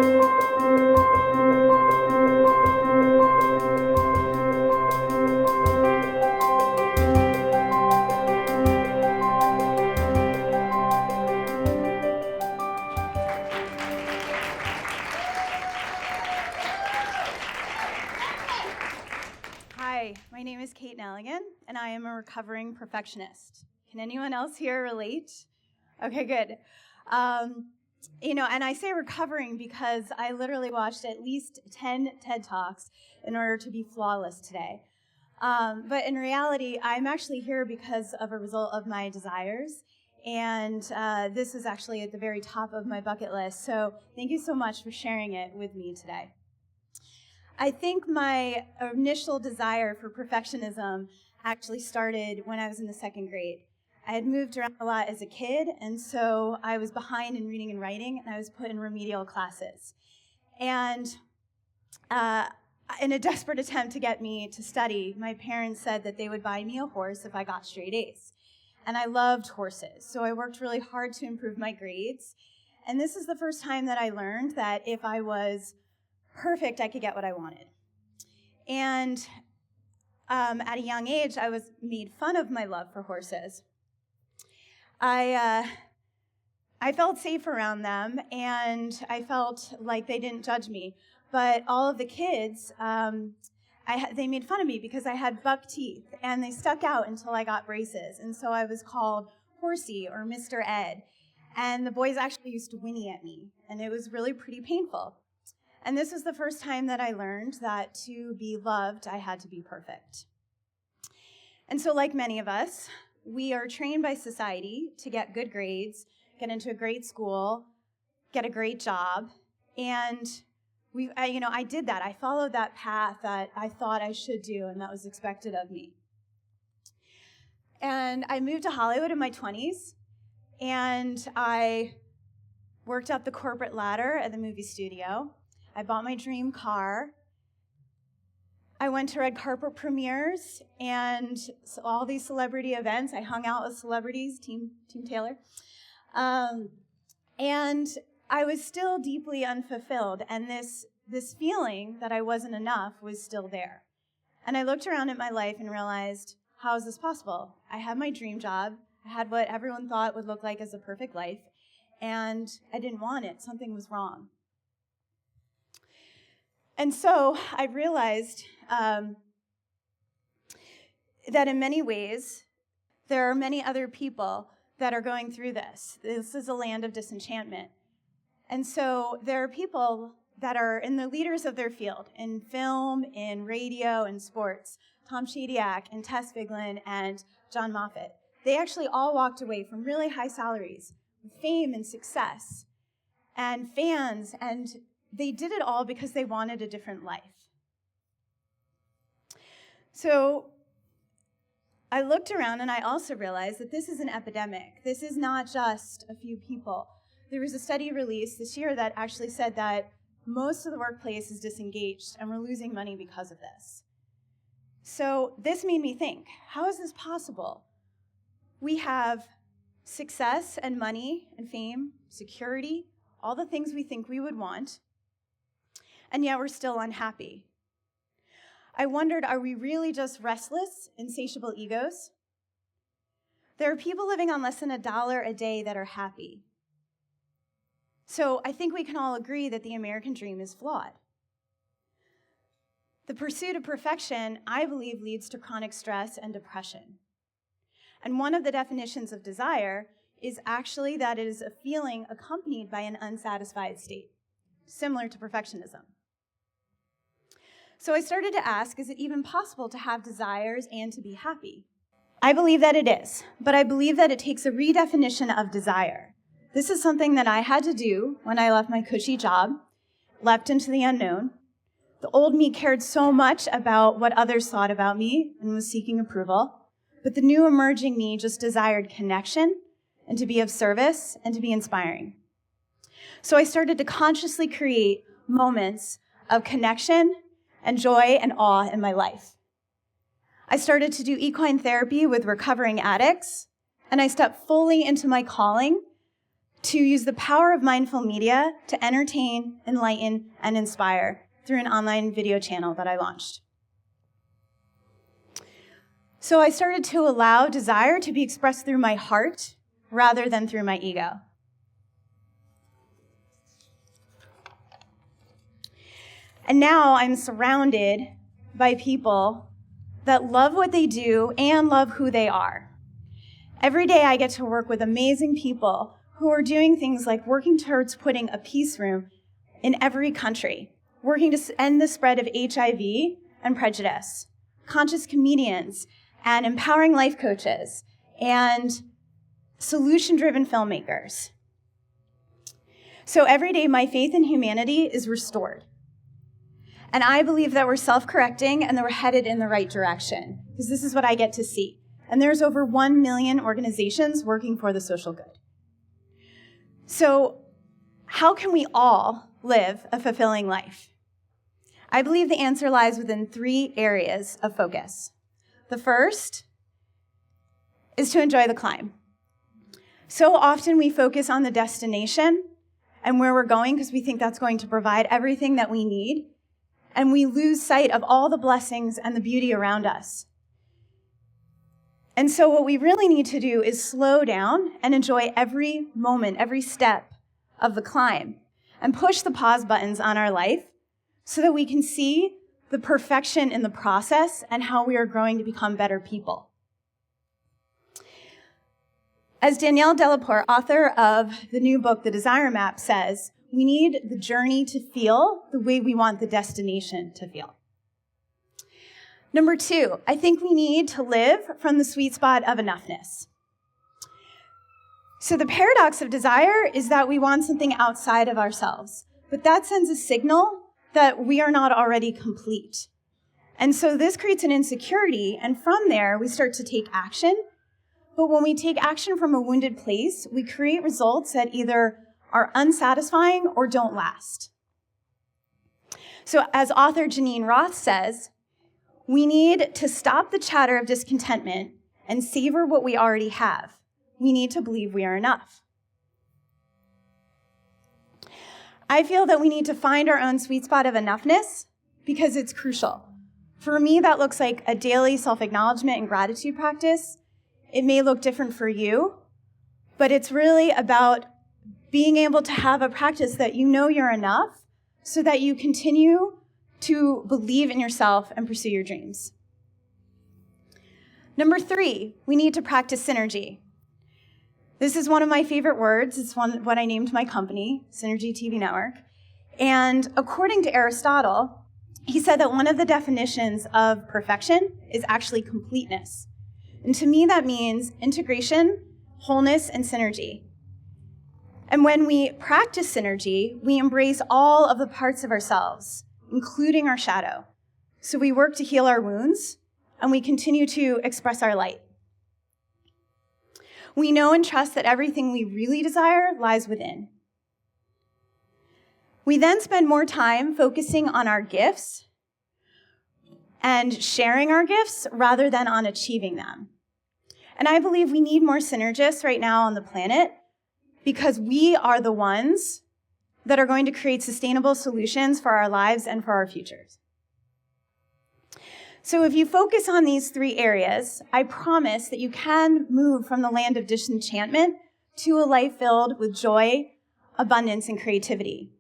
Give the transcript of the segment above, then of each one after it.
Hi, my name is Neligan, and I am a recovering perfectionist. Can anyone else here relate? Okay, good. And I say recovering because I literally watched at least 10 TEDTalks in order to be flawless today. But in reality, I'm actually here because of a result of my desires, and this is actually at the very top of my bucket list. So thank you so much for sharing it with me today. I think my initial desire for perfectionism actually started when I was in the second grade. I had moved around a lot as a kid, and so I was behind in reading and writing, and I was put in remedial classes. And in a desperate attempt to get me to study, my parents said that they would buy me a horse if I got straight A's. And I loved horses, so I worked really hard to improve my grades. And this is the first time that I learned that if I was perfect, I could get what I wanted. And at a young age, I was made fun of my love for horses. I felt safe around them, and I felt like they didn't judge me. But all of the kids, they made fun of me because I had buck teeth, and they stuck out until I got braces. And so I was called Horsey or Mr. Ed. And the boys actually used to whinny at me, and it was really pretty painful. And this was the first time that I learned that to be loved, I had to be perfect. And so like many of us, we are trained by society to get good grades, get into a great school, get a great job. And I did that. I followed that path that I thought I should do and that was expected of me. And I moved to Hollywood in my 20s, and I worked up the corporate ladder at the movie studio. I bought my dream car. I went to red carpet premieres and all these celebrity events. I hung out with celebrities, Team Taylor. And I was still deeply unfulfilled, and this feeling that I wasn't enough was still there. And I looked around at my life and realized, how is this possible? I had my dream job. I had what everyone thought would look like as a perfect life, and I didn't want it. Something was wrong. And so I realized that in many ways, there are many other people that are going through this. This is a land of disenchantment. And so there are people that are in the leaders of their field, in film, in radio, in sports. Tom Shadyac and Tess Viglin and John Moffat. They actually all walked away from really high salaries, fame and success, and fans, and they did it all because they wanted a different life. So I looked around and I also realized that this is an epidemic. This is not just a few people. There was a study released this year that actually said that most of the workplace is disengaged and we're losing money because of this. So this made me think, how is this possible? We have success and money and fame, security, all the things we think we would want, and yet we're still unhappy. I wondered, are we really just restless, insatiable egos? There are people living on less than $1 a day that are happy. So I think we can all agree that the American dream is flawed. The pursuit of perfection, I believe, leads to chronic stress and depression. And one of the definitions of desire is actually that it is a feeling accompanied by an unsatisfied state, similar to perfectionism. So I started to ask, is it even possible to have desires and to be happy? I believe that it is, but I believe that it takes a redefinition of desire. This is something that I had to do when I left my cushy job, leapt into the unknown. The old me cared so much about what others thought about me and was seeking approval, but the new emerging me just desired connection and to be of service and to be inspiring. So I started to consciously create moments of connection and joy and awe in my life. I started to do equine therapy with recovering addicts, and I stepped fully into my calling to use the power of mindful media to entertain, enlighten, and inspire through an online video channel that I launched. So I started to allow desire to be expressed through my heart rather than through my ego. And now I'm surrounded by people that love what they do and love who they are. Every day I get to work with amazing people who are doing things like working towards putting a peace room in every country, working to end the spread of HIV and prejudice, conscious comedians, and empowering life coaches, and solution-driven filmmakers. So every day, my faith in humanity is restored. And I believe that we're self-correcting and that we're headed in the right direction, because this is what I get to see. And there's over 1 million organizations working for the social good. So how can we all live a fulfilling life? I believe the answer lies within 3 areas of focus. The first is to enjoy the climb. So often we focus on the destination and where we're going because we think that's going to provide everything that we need, and we lose sight of all the blessings and the beauty around us. And so what we really need to do is slow down and enjoy every moment, every step of the climb, and push the pause buttons on our life so that we can see the perfection in the process and how we are growing to become better people. As Danielle Delaporte, author of the new book, The Desire Map, says, we need the journey to feel the way we want the destination to feel. Number 2, I think we need to live from the sweet spot of enoughness. So the paradox of desire is that we want something outside of ourselves, but that sends a signal that we are not already complete. And so this creates an insecurity, and from there, we start to take action. But when we take action from a wounded place, we create results that either are unsatisfying or don't last. So as author Janine Roth says, we need to stop the chatter of discontentment and savor what we already have. We need to believe we are enough. I feel that we need to find our own sweet spot of enoughness because it's crucial. For me, that looks like a daily self-acknowledgement and gratitude practice. It may look different for you, but it's really about being able to have a practice that you know you're enough so that you continue to believe in yourself and pursue your dreams. Number 3, we need to practice synergy. This is one of my favorite words. It's what I named my company, Synergy TV Network. And according to Aristotle, he said that one of the definitions of perfection is actually completeness. And to me, that means integration, wholeness, and synergy. And when we practice synergy, we embrace all of the parts of ourselves, including our shadow. So we work to heal our wounds, and we continue to express our light. We know and trust that everything we really desire lies within. We then spend more time focusing on our gifts and sharing our gifts rather than on achieving them. And I believe we need more synergists right now on the planet because we are the ones that are going to create sustainable solutions for our lives and for our futures. So if you focus on these 3 areas, I promise that you can move from the land of disenchantment to a life filled with joy, abundance, and creativity.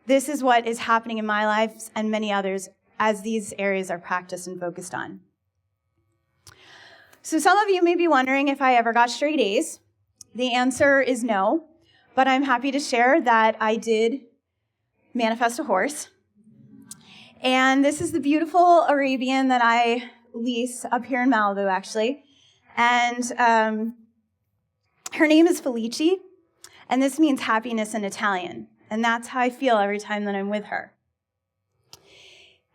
This is what is happening in my life and many others as these areas are practiced and focused on. So some of you may be wondering if I ever got straight A's. The answer is no, but I'm happy to share that I did manifest a horse. And this is the beautiful Arabian that I lease up here in Malibu, actually. And her name is Felici, and this means happiness in Italian. And that's how I feel every time that I'm with her.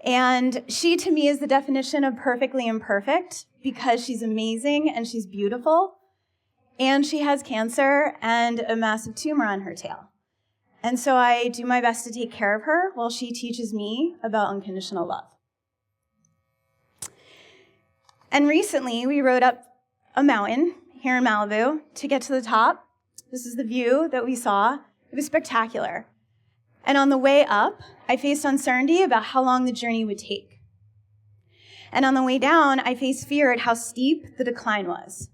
And she, to me, is the definition of perfectly imperfect because she's amazing and she's beautiful. And she has cancer and a massive tumor on her tail. And so I do my best to take care of her while she teaches me about unconditional love. And recently, we rode up a mountain here in Malibu to get to the top This is the view that we saw. It was spectacular. And on the way up, I faced uncertainty about how long the journey would take. And on the way down, I faced fear at how steep the decline was.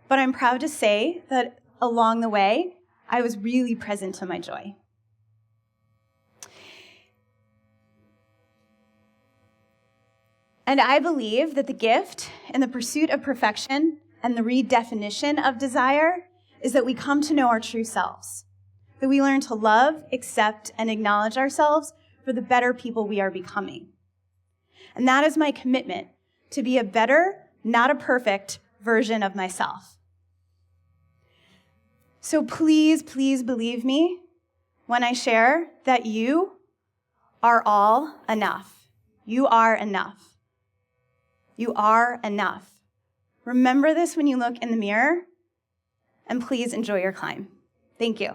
But I'm proud to say that along the way, I was really present to my joy. And I believe that the gift in the pursuit of perfection and the redefinition of desire is that we come to know our true selves, that we learn to love, accept, and acknowledge ourselves for the better people we are becoming. And that is my commitment, to be a better, not a perfect version of myself. So please, please believe me when I share that you are all enough. You are enough. You are enough. Remember this when you look in the mirror, and please enjoy your climb. Thank you.